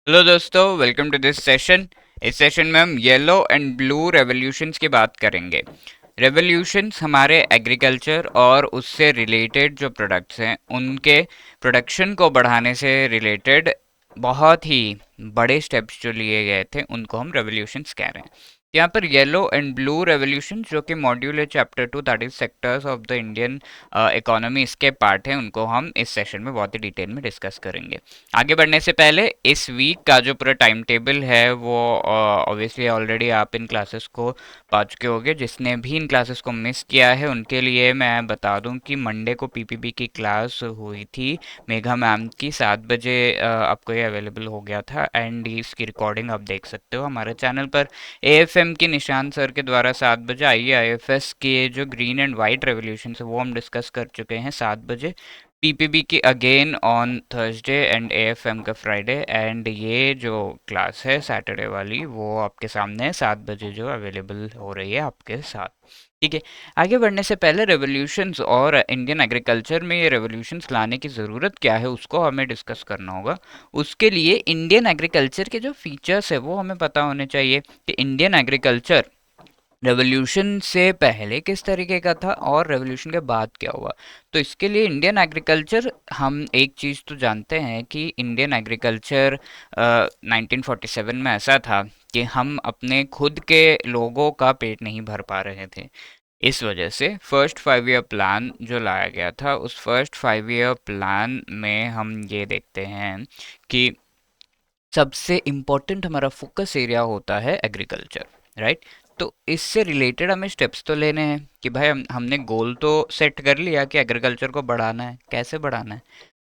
Hello दोस्तों, welcome to this session. इस session में हम येलो एंड ब्लू रेवोल्यूशंस की बात करेंगे। रेवोल्यूशंस हमारे एग्रीकल्चर और उससे रिलेटेड जो प्रोडक्ट्स हैं उनके प्रोडक्शन को बढ़ाने से रिलेटेड बहुत ही बड़े स्टेप्स जो लिए गए थे उनको हम रेवोल्यूशंस कह रहे हैं। यहाँ पर येलो एंड ब्लू रेवोल्यूशन जो कि मॉड्यूल है chapter 2 that is sectors of the Indian economy, इसके पार्ट हैं, उनको हम इस सेशन में बहुत ही डिटेल में डिस्कस करेंगे। आगे बढ़ने से पहले इस वीक का जो पूरा टाइम टेबल है वो ऑब्वियसली ऑलरेडी आप इन क्लासेस को पा चुके होंगे। जिसने भी इन क्लासेस को मिस किया है उनके लिए मैं बता दूं कि मंडे को पीपीबी की क्लास हुई थी मेघा मैम की 7 बजे, आपको ये अवेलेबल हो गया था एंड इसकी रिकॉर्डिंग आप देख सकते हो हमारे चैनल पर। एएफएम के निशान सर के द्वारा 7 बजे आईएफएस के जो ग्रीन एंड वाइट रेवोल्यूशन है वो हम डिस्कस कर चुके हैं 7 बजे। पीपीबी की again on Thursday and AFM का फ्राइडे, एंड ये जो क्लास है सैटरडे वाली वो आपके सामने है 7 बजे जो अवेलेबल हो रही है आपके साथ। ठीक है। आगे बढ़ने से पहले रेवोल्यूशंस और इंडियन एग्रीकल्चर में ये रेवोल्यूशंस लाने की ज़रूरत क्या है उसको हमें डिस्कस करना होगा। उसके लिए इंडियन एग्रीकल्चर के जो फीचर्स है वो हमें पता होने चाहिए कि इंडियन एग्रीकल्चर रेवोल्यूशन से पहले किस तरीके का था और रेवोल्यूशन के बाद क्या हुआ। तो इसके लिए इंडियन एग्रीकल्चर, हम एक चीज़ तो जानते हैं कि इंडियन एग्रीकल्चर 1947 में ऐसा था कि हम अपने खुद के लोगों का पेट नहीं भर पा रहे थे। इस वजह से फर्स्ट 5 ईयर प्लान जो लाया गया था उस फर्स्ट 5 ईयर प्लान में हम ये देखते हैं कि सबसे इम्पोर्टेंट हमारा फोकस एरिया होता है एग्रीकल्चर, राइट। तो इससे रिलेटेड हमें स्टेप्स तो लेने हैं कि भाई हमने गोल तो सेट कर लिया कि एग्रीकल्चर को बढ़ाना है, कैसे बढ़ाना है।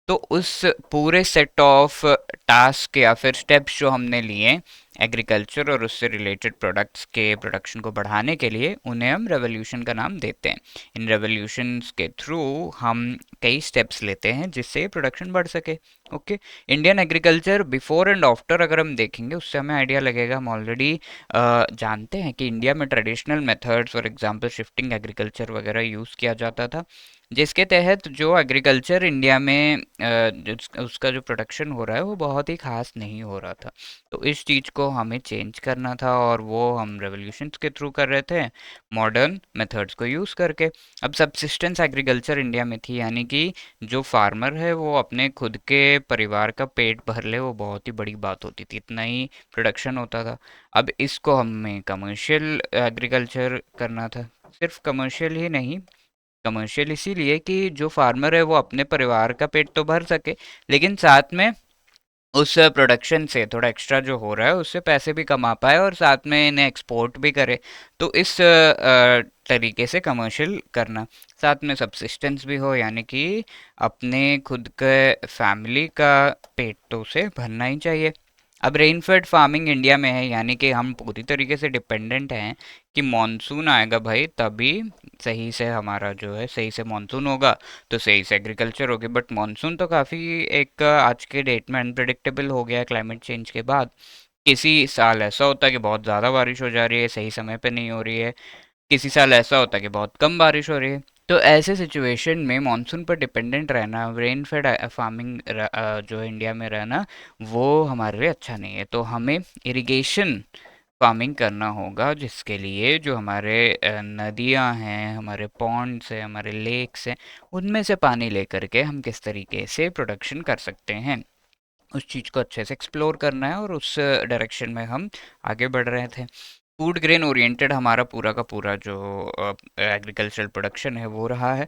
तो उस पूरे सेट ऑफ टास्क या फिर स्टेप्स जो हमने लिए एग्रीकल्चर और उससे रिलेटेड प्रोडक्ट्स के प्रोडक्शन को बढ़ाने के लिए, उन्हें हम रेवोल्यूशन का नाम देते हैं। इन रेवोल्यूशंस के थ्रू हम कई स्टेप्स लेते हैं जिससे प्रोडक्शन बढ़ सके। Okay. Indian agriculture before and after अगर हम देखेंगे उससे हमें आइडिया लगेगा। हम ऑलरेडी जानते हैं कि इंडिया में traditional methods for example shifting agriculture वगैरह यूज़ किया जाता था, जिसके तहत जो एग्रीकल्चर इंडिया में उसका जो प्रोडक्शन हो रहा है वो बहुत ही खास नहीं हो रहा था। तो इस चीज़ को हमें चेंज करना था और वो हम रेवोल्यूशंस के थ्रू कर रहे थे, मॉडर्न मेथड्स को यूज़ करके। अब सबसिस्टेंस एग्रीकल्चर इंडिया में थी, यानी कि जो फार्मर है वो अपने खुद के परिवार का पेट भर ले, वो बहुत ही बड़ी बात होती थी, इतना ही प्रोडक्शन होता था। अब इसको हमें कमर्शियल एग्रीकल्चर करना था। सिर्फ कमर्शियल ही नहीं, कमर्शियल इसीलिए कि जो फार्मर है वो अपने परिवार का पेट तो भर सके, लेकिन साथ में उस प्रोडक्शन से थोड़ा एक्स्ट्रा जो हो रहा है उससे पैसे भी कमा पाए और साथ में इन्हें एक्सपोर्ट भी करे। तो इस तरीके से कमर्शियल करना, साथ में सब्सिस्टेंस भी हो, यानी कि अपने खुद के फैमिली का पेट तो उसे भरना ही चाहिए। अब रेनफेड फार्मिंग इंडिया में है, यानी कि हम पूरी तरीके से डिपेंडेंट हैं कि मॉनसून आएगा भाई तभी सही से हमारा जो है, सही से मॉनसून होगा तो सही से एग्रीकल्चर होगी। बट मॉनसून तो काफ़ी एक आज के डेट में अनप्रडिक्टेबल हो गया है क्लाइमेट चेंज के बाद। किसी साल ऐसा होता है कि बहुत ज़्यादा बारिश हो जा रही है, सही समय पे नहीं हो रही है। किसी साल ऐसा होता है कि बहुत कम बारिश हो रही है। तो ऐसे सिचुएशन में मानसून पर डिपेंडेंट रहना, रेन फेड फार्मिंग जो है इंडिया में रहना, वो हमारे लिए अच्छा नहीं है। तो हमें इरिगेशन फार्मिंग करना होगा, जिसके लिए जो हमारे नदियाँ हैं, हमारे पॉन्ड्स हैं, हमारे लेक्स हैं, उनमें से पानी लेकर के हम किस तरीके से प्रोडक्शन कर सकते हैं, उस चीज़ को अच्छे से एक्सप्लोर करना है और उस डायरेक्शन में हम आगे बढ़ रहे थे। फूड ग्रेन ओरिएंटेड हमारा पूरा का पूरा जो एग्रीकल्चरल प्रोडक्शन है वो रहा है,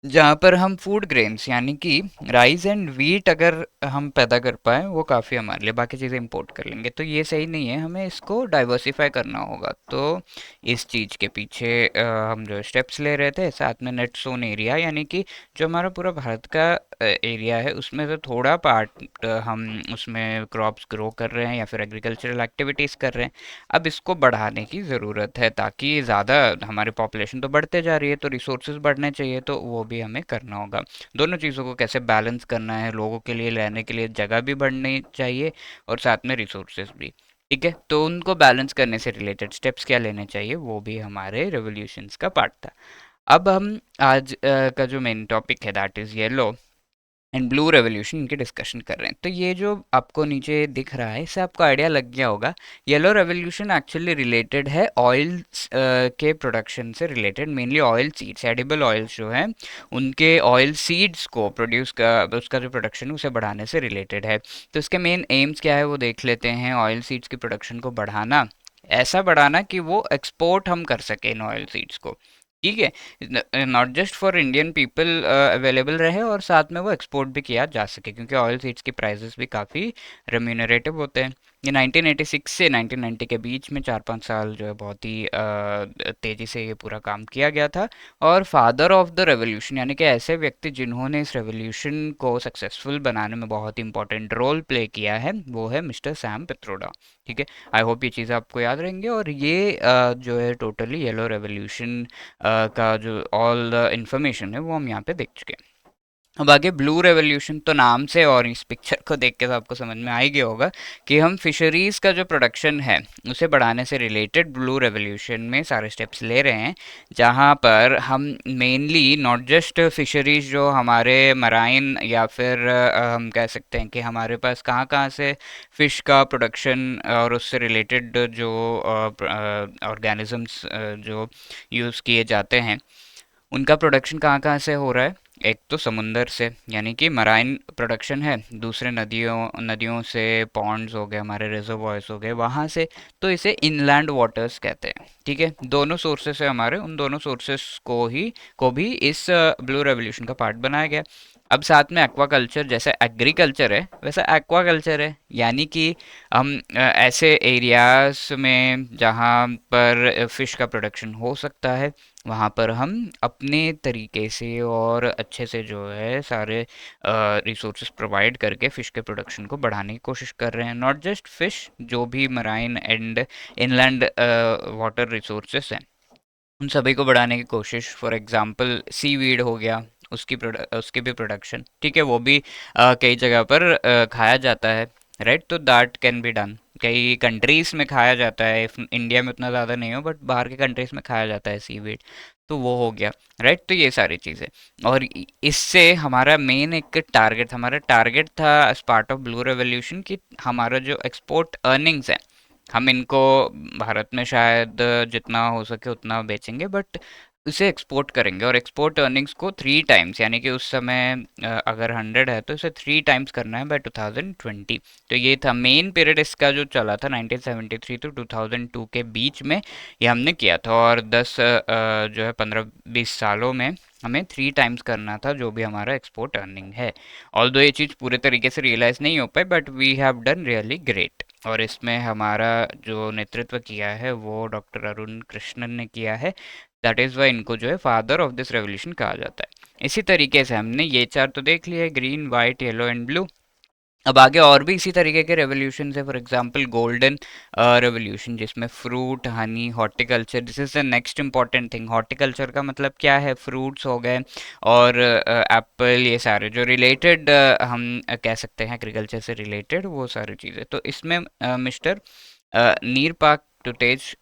जहाँ पर हम फूड ग्रेन्स यानी कि राइस एंड वीट अगर हम पैदा कर पाएँ वो काफ़ी हमारे लिए, बाकी चीज़ें इंपोर्ट कर लेंगे तो ये सही नहीं है, हमें इसको डाइवर्सिफाई करना होगा। तो इस चीज़ के पीछे हम जो स्टेप्स ले रहे थे, साथ में नेट सोन एरिया, यानी कि जो हमारा पूरा भारत का एरिया है उसमें से थोड़ा पार्ट हम उसमें क्रॉप्स ग्रो कर रहे हैं या फिर एग्रीकल्चरल एक्टिविटीज़ कर रहे हैं। अब इसको बढ़ाने की ज़रूरत है ताकि ज़्यादा, हमारी पॉपुलेशन तो बढ़ते जा रही है तो रिसोर्सेज बढ़ने चाहिए, तो वो भी हमें करना होगा। दोनों चीज़ों को कैसे बैलेंस करना है, लोगों के लिए रहने के लिए जगह भी बढ़नी चाहिए और साथ में रिसोर्सेज भी। ठीक है, तो उनको बैलेंस करने से रिलेटेड स्टेप्स क्या लेने चाहिए वो भी हमारे रेवोल्यूशंस का पार्ट था। अब हम आज का जो मेन टॉपिक है that is yellow. And blue revolution इनकी डिस्कशन कर रहे हैं। तो ये जो आपको नीचे दिख रहा है, इससे आपको आइडिया लग गया होगा। येलो रेवोल्यूशन एक्चुअली रिलेटेड है ऑयल्स के प्रोडक्शन से related, mainly oil seeds, edible oils जो हैं उनके ऑयल सीड्स को प्रोड्यूस का उसका जो प्रोडक्शन है उसे बढ़ाने से रिलेटेड है। तो इसके मेन एम्स क्या है वो देख लेते हैं। ऑयल सीड्स की प्रोडक्शन को बढ़ाना, ऐसा बढ़ाना कि वो एक्सपोर्ट हम कर सकें इन ऑयल सीड्स को, ठीक है, not just for Indian people available रहे और साथ में वो एक्सपोर्ट भी किया जा सके, क्योंकि ऑयल सीड्स की प्राइसेस भी काफ़ी रेम्यूनरेटिव होते हैं। ये 1986 से 1990 के बीच में 4-5 साल जो है बहुत ही तेज़ी से ये पूरा काम किया गया था। और फादर ऑफ द रेवोल्यूशन, यानी कि ऐसे व्यक्ति जिन्होंने इस रेवोल्यूशन को सक्सेसफुल बनाने में बहुत ही इंपॉर्टेंट रोल प्ले किया है, वो है मिस्टर सैम पित्रोडा। ठीक है, आई होप ये चीज़ें आपको याद रहेंगी। और ये जो है टोटली येलो रेवोल्यूशन का जो ऑल द इंफॉर्मेशन है वो हम यहाँ पे देख चुके हैं। अब आगे ब्लू रेवोल्यूशन, तो नाम से और इस पिक्चर को देख के तो आपको समझ में आ ही गया होगा कि हम फिशरीज़ का जो प्रोडक्शन है उसे बढ़ाने से रिलेटेड ब्लू रेवोल्यूशन में सारे स्टेप्स ले रहे हैं, जहाँ पर हम मेनली नॉट जस्ट फिशरीज जो हमारे मराइन या फिर हम कह सकते हैं कि हमारे पास कहाँ कहाँ से फ़िश का प्रोडक्शन और उससे रिलेटेड जो ऑर्गेनिजम्स जो यूज़ किए जाते हैं उनका प्रोडक्शन कहाँ कहाँ से हो रहा है। एक तो समुंदर से, यानी कि मराइन प्रोडक्शन है, दूसरे नदियों नदियों से, पॉन्ड्स हो गए, हमारे रिजर्वॉयर्स हो गए वहाँ से, तो इसे इनलैंड वाटर्स कहते हैं। ठीक है, दोनों सोर्सेस है हमारे, उन दोनों सोर्सेस को भी इस ब्लू रेवोल्यूशन का पार्ट बनाया गया। अब साथ में एक्वाकल्चर, जैसे एग्रीकल्चर है वैसा एक्वाकल्चर है, यानी कि हम ऐसे एरियाज में जहाँ पर फ़िश का प्रोडक्शन हो सकता है वहाँ पर हम अपने तरीके से और अच्छे से जो है सारे रिसोर्सेज प्रोवाइड करके फ़िश के प्रोडक्शन को बढ़ाने की कोशिश कर रहे हैं। नॉट जस्ट फ़िश, जो भी marine and inland water resources हैं उन सभी को बढ़ाने की कोशिश। फॉर एग्जांपल सीवीड हो गया, उसकी भी प्रोडक्शन, ठीक है, वो भी कई जगह पर खाया जाता है, राइट। तो दैट कैन बी डन, कई कंट्रीज में खाया जाता है, इंडिया में उतना ज़्यादा नहीं हो बट बाहर के कंट्रीज में खाया जाता है सीवीड, तो वो हो गया, राइट। तो ये सारी चीज़ें, और इससे हमारा टारगेट था as part of blue revolution कि हमारा जो एक्सपोर्ट अर्निंग्स है हम इनको भारत में शायद जितना हो सके उतना बेचेंगे, बट इसे एक्सपोर्ट करेंगे और एक्सपोर्ट अर्निंग्स को 3 टाइम्स, यानी कि उस समय अगर 100 है तो इसे 3 टाइम्स करना है बाय 2020। तो ये था मेन पीरियड इसका जो चला था 1973 to 2002 के बीच में, ये हमने किया था। और 10 जो है 15-20 सालों में हमें 3 टाइम्स करना था जो भी हमारा एक्सपोर्ट अर्निंग है। ऑल्दो ये चीज़ पूरे तरीके से रियलाइज़ नहीं हो पाई, but we have done really great. और इसमें हमारा जो नेतृत्व किया है वो डॉक्टर अरुण कृष्णन ने किया है। दैट इज़ वाई इनको जो है फादर ऑफ दिस रेवोल्यूशन कहा जाता है। इसी तरीके से हमने ये चार तो देख लिया है, green, white, yellow and blue. अब आगे और भी इसी तरीके के रेवोल्यूशन है, फॉर एग्जांपल गोल्डन रेवोल्यूशन, जिसमें fruit, Honey, horticulture, this is the next important thing. Horticulture का मतलब क्या है, फ्रूट्स हो गए और एप्पल, ये सारे जो रिलेटेड हम कह सकते हैं एग्रीकल्चर से रिलेटेड वो सारी चीज़ें। तो इसमें मिस्टर नीरपाक टुटेज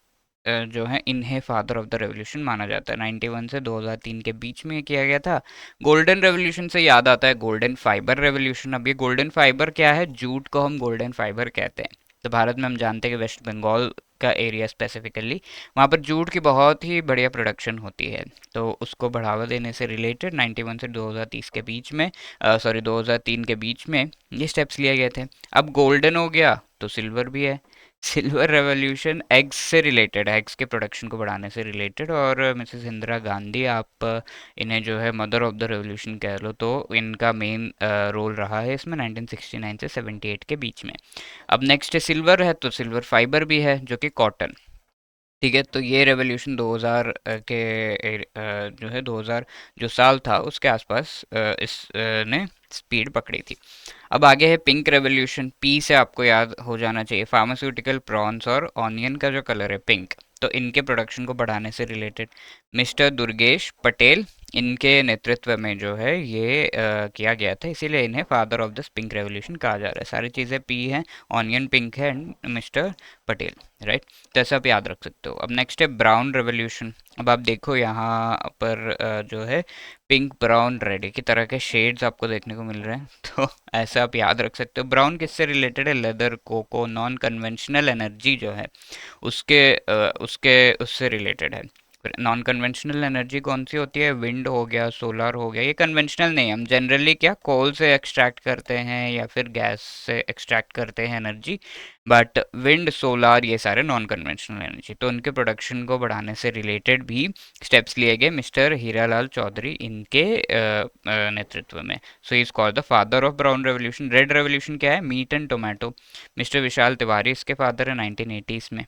जो है इन्हें फादर ऑफ द रेवोल्यूशन माना जाता है। 91 से 2003 के बीच में ये किया गया था। गोल्डन रेवोल्यूशन से याद आता है गोल्डन फाइबर रेवोल्यूशन। अब ये गोल्डन फाइबर क्या है, जूट को हम गोल्डन फाइबर कहते हैं। तो भारत में हम जानते हैं कि वेस्ट बंगाल का एरिया स्पेसिफिकली, वहाँ पर जूट की बहुत ही बढ़िया प्रोडक्शन होती है। तो उसको बढ़ावा देने से रिलेटेड 91 से 2030 के बीच में, 2003 के बीच में ये स्टेप्स लिए गए थे। अब गोल्डन हो गया तो सिल्वर भी है। सिल्वर रेवोल्यूशन एग्स से रिलेटेड है, एग्स के प्रोडक्शन को बढ़ाने से रिलेटेड। और मिसेस इंदिरा गांधी, आप इन्हें जो है मदर ऑफ द रेवोल्यूशन कह लो, तो इनका मेन रोल रहा है इसमें 1969 से 78 के बीच में। अब नेक्स्ट सिल्वर है, तो सिल्वर फाइबर भी है जो कि कॉटन, ठीक है। तो ये रेवोल्यूशन 2000 के जो है 2000 जो साल था उसके आसपास ने स्पीड पकड़ी थी। अब आगे है पिंक रेवोल्यूशन। पी से आपको याद हो जाना चाहिए फार्मास्यूटिकल, प्रॉन्स और ऑनियन का जो कलर है पिंक, तो इनके प्रोडक्शन को बढ़ाने से रिलेटेड। मिस्टर दुर्गेश पटेल, इनके नेतृत्व में जो है ये किया गया था, इसीलिए इन्हें father of this pink revolution कहा जा रहा है। सारी चीज़ें पी हैं, ऑनियन पिंक है एंड मिस्टर पटेल, राइट। तो ऐसा आप याद रख सकते हो। अब नेक्स्ट है ब्राउन रेवोल्यूशन। अब आप देखो यहाँ पर जो है पिंक ब्राउन रेड की तरह के शेड्स आपको देखने को मिल रहे हैं तो ऐसा आप याद रख सकते हो। ब्राउन किससे रिलेटेड है? Leather, cocoa, non conventional energy जो है उससे रिलेटेड है। नॉन कन्वेंशनल एनर्जी कौन सी होती है? विंड हो गया, सोलर हो गया, ये कन्वेंशनल नहीं है। हम जनरली क्या कोल से एक्सट्रैक्ट करते हैं या फिर गैस से एक्सट्रैक्ट करते हैं एनर्जी, बट विंड, सोलर ये सारे नॉन कन्वेंशनल एनर्जी। तो उनके प्रोडक्शन को बढ़ाने से रिलेटेड भी स्टेप्स लिए गए मिस्टर हीरालाल चौधरी इनके नेतृत्व में। So he is called the father of brown revolution. Red revolution क्या है? Meat and tomato. Mister Vishal Tiwari इसके फादर है 1980s में।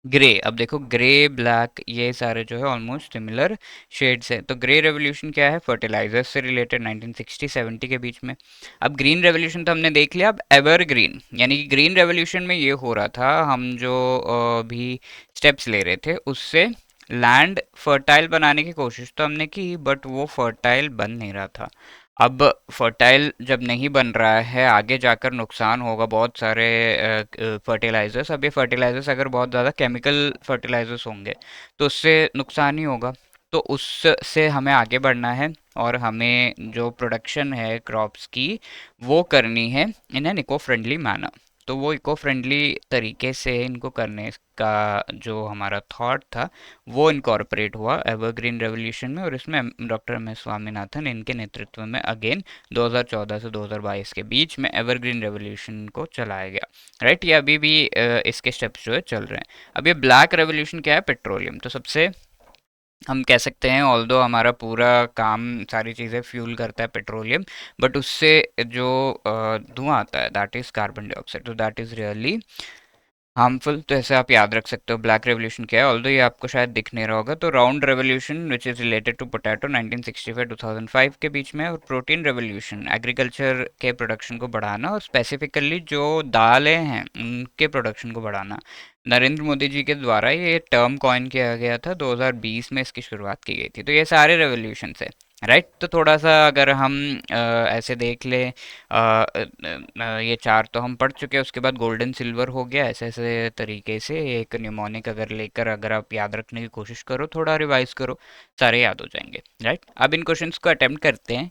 ग्रे, अब देखो ग्रे, ब्लैक, ये सारे जो है ऑलमोस्ट सिमिलर शेड्स हैं। तो ग्रे रेवोल्यूशन क्या है? फर्टिलाइजर्स से रिलेटेड 1960-70 के बीच में। अब ग्रीन रेवोल्यूशन तो हमने देख लिया। अब एवरग्रीन, यानी कि ग्रीन रेवोल्यूशन में ये हो रहा था, हम जो भी स्टेप्स ले रहे थे उससे लैंड फर्टाइल बनाने की कोशिश तो हमने की, बट वो फर्टाइल बन नहीं रहा था। अब फर्टाइल जब नहीं बन रहा है, आगे जाकर नुकसान होगा बहुत सारे फर्टिलाइजर्स। अब ये फर्टिलाइजर्स अगर बहुत ज़्यादा केमिकल फर्टिलाइजर्स होंगे तो उससे नुकसान ही होगा। तो उससे हमें आगे बढ़ना है और हमें जो प्रोडक्शन है क्रॉप्स की वो करनी है in an eco friendly manner. तो वो इको फ्रेंडली तरीके से इनको करने का जो हमारा थॉट था वो इनकॉर्पोरेट हुआ एवरग्रीन रेवोल्यूशन में, और इसमें डॉक्टर एम एस स्वामीनाथन इनके नेतृत्व में अगेन 2014 से 2022 के बीच में एवरग्रीन रेवोल्यूशन को चलाया गया, राइट। ये अभी भी इसके स्टेप्स जो है चल रहे हैं। अब ये ब्लैक रेवोल्यूशन क्या है? पेट्रोलियम। तो सबसे हम कह सकते हैं ऑल्दो हमारा पूरा काम सारी चीज़ें फ्यूल करता है पेट्रोलियम, बट उससे जो धुआं आता है दैट इज़ कार्बन डाइऑक्साइड। तो दैट इज़ रियली हार्मफुल। तो ऐसे आप याद रख सकते हो ब्लैक रेवोल्यूशन क्या है, ऑल्दो ये आपको शायद दिख नहीं रहा होगा। तो round revolution which is related to potato 1965-2005 के बीच में। और प्रोटीन रेवोल्यूशन एग्रीकल्चर के प्रोडक्शन को बढ़ाना और स्पेसिफिकली जो दालें हैं उनके प्रोडक्शन को बढ़ाना। नरेंद्र मोदी जी के द्वारा ये टर्म कॉइन किया गया था, 2020 में इसकी शुरुआत की गई थी। तो ये सारे रेवोल्यूशन है, राइट। तो थोड़ा सा अगर हम ऐसे देख लें, ये चार तो हम पढ़ चुके हैं। उसके बाद गोल्डन सिल्वर हो गया, ऐसे ऐसे तरीके से एक निमोनिक अगर लेकर अगर आप याद रखने की कोशिश करो, थोड़ा रिवाइज करो, सारे याद हो जाएंगे, राइट। अब इन क्वेश्चंस को अटेम्प्ट करते हैं।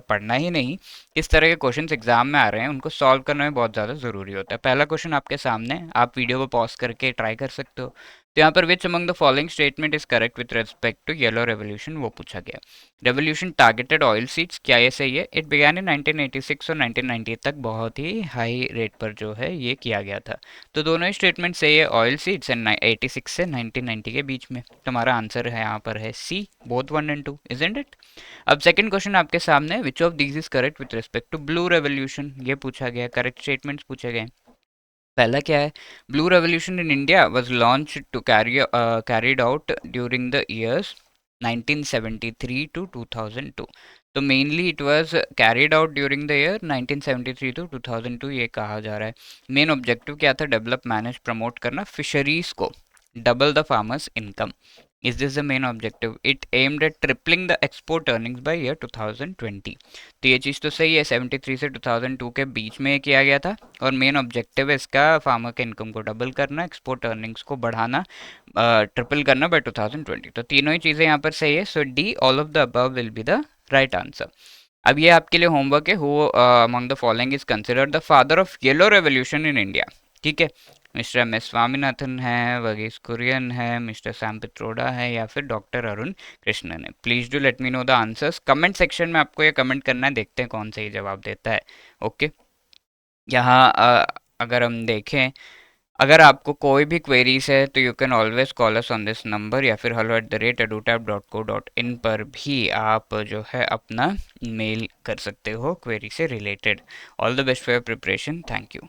पढ़ना ही नहीं, किस तरह के क्वेश्चंस एग्जाम में आ रहे हैं उनको सॉल्व करना में बहुत ज़्यादा ज़रूरी होता है। पहला क्वेश्चन आपके सामने है, आप वीडियो को पॉज करके ट्राई कर सकते हो। तो यहाँ पर which among the following statement is correct with respect to yellow revolution, वो पूछा गया। रेवोल्यूशन टारगेटेड ऑयल सीड्स, क्या ये सही है? इट बिगैन इन 1986 और 1990 तक बहुत ही हाई रेट पर जो है ये किया गया था। तो दोनों ही स्टेटमेंट सही है, ऑयल सीड्स एंड 86 से 1990 के बीच में। तुम्हारा आंसर है यहाँ पर है C, both 1 and 2, isn't it? अब सेकंड क्वेश्चन आपके सामने, which of these is correct with respect to blue revolution, ये पूछा गया। करेक्ट स्टेटमेंट्स पूछे गए। पहला क्या है? Blue revolution in India was launch to carried out during the years 1973 to 2002। तो mainly it was carried out during the year 1973 to 2002 ये कहा जा रहा है। मेन ऑब्जेक्टिव क्या था? डेवलप, मैनेज, प्रमोट करना फिशरीज को, double the farmers income. Is this the main objective? It aimed at tripling the export earnings by year 2020। तो ये चीज़ तो सही है, 73 से 2002 के बीच में किया गया था, और मेन ऑब्जेक्टिव है इसका फार्मर के इनकम को डबल करना, एक्सपोर्ट अर्निंग्स को बढ़ाना, ट्रिपल करना बाय 2020। तो तीनों ही चीज़ें यहाँ पर सही है। So D, all of the above will be the right answer. अब ये आपके लिए होमवर्क है। Who among the following is considered the father of yellow revolution in India? ठीक है, मिस्टर एम एस स्वामीनाथन है, वर्गीस कुरियन है, मिस्टर सैम पित्रोडा है, या फिर डॉक्टर अरुण कृष्णन है। Please do let me know the answers. Comment section में आपको ये कमेंट करना है, देखते हैं कौन सही जवाब देता है। ओके, यहाँ अगर हम देखें, अगर आपको कोई भी क्वेरीज है तो you can always call us on this number, या फिर hello@edutap.co.in पर भी आप जो है अपना मेल कर सकते हो क्वेरी से related. All the best for your preparation. Thank you.